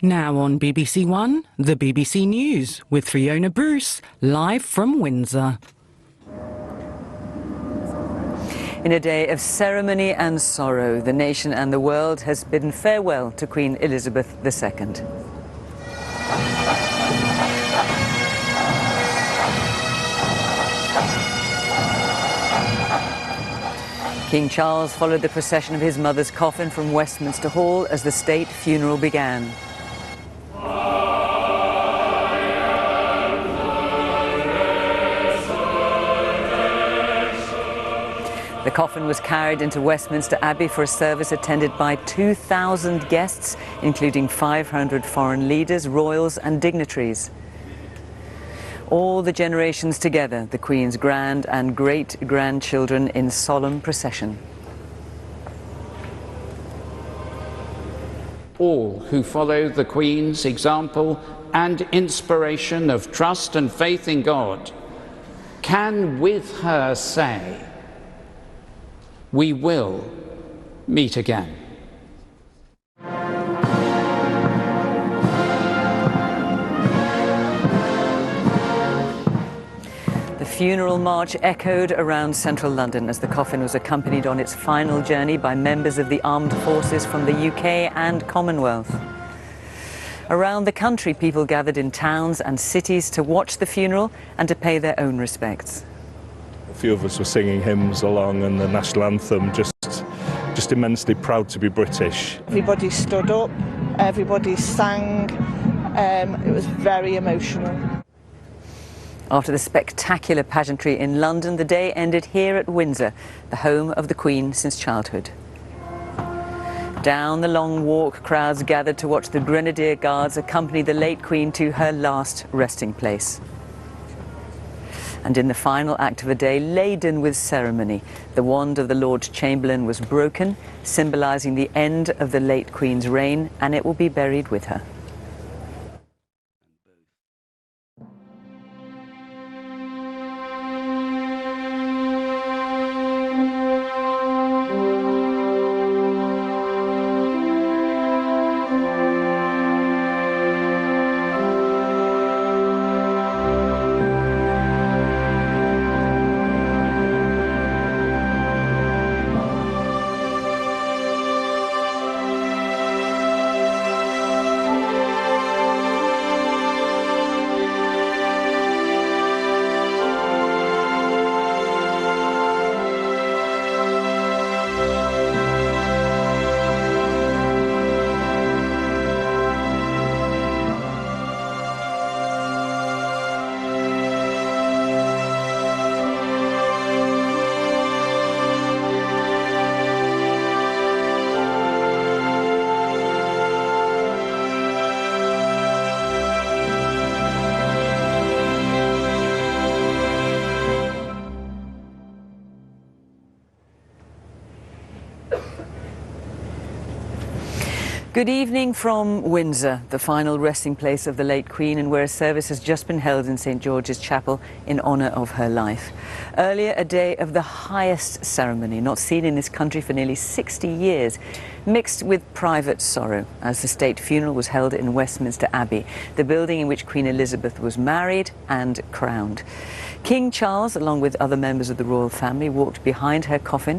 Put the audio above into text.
Now on BBC One, the BBC News with Fiona Bruce, live from Windsor. In a day of ceremony and sorrow, the nation and the world has bidden farewell to Queen Elizabeth II. King Charles followed the procession of his mother's coffin from Westminster Hall as the state funeral began. The coffin was carried into Westminster Abbey for a service attended by 2,000 guests, including 500 foreign leaders, royals and dignitaries. All the generations together, the Queen's grand and great-grandchildren in solemn procession. All who follow the Queen's example and inspiration of trust and faith in God can with her say, "We will meet again." The funeral march echoed around central London as the coffin was accompanied on its final journey by members of the armed forces from the UK and Commonwealth. Around the country, people gathered in towns and cities to watch the funeral and to pay their own respects. A few of us were singing hymns along and the national anthem, just immensely proud to be British. Everybody stood up, everybody sang, it was very emotional. After the spectacular pageantry in London, the day ended here at Windsor, the home of the Queen since childhood. Down the long walk, crowds gathered to watch the Grenadier Guards accompany the late Queen to her last resting place. And in the final act of a day laden with ceremony, the wand of the Lord Chamberlain was broken, symbolising the end of the late Queen's reign, and it will be buried with her. Good evening from Windsor, the final resting place of the late Queen and where a service has just been held in St George's Chapel in honour of her life. Earlier, a day of the highest ceremony, not seen in this country for nearly 60 years, mixed with private sorrow as the state funeral was held in Westminster Abbey, the building in which Queen Elizabeth was married and crowned. King Charles, along with other members of the royal family, walked behind her coffin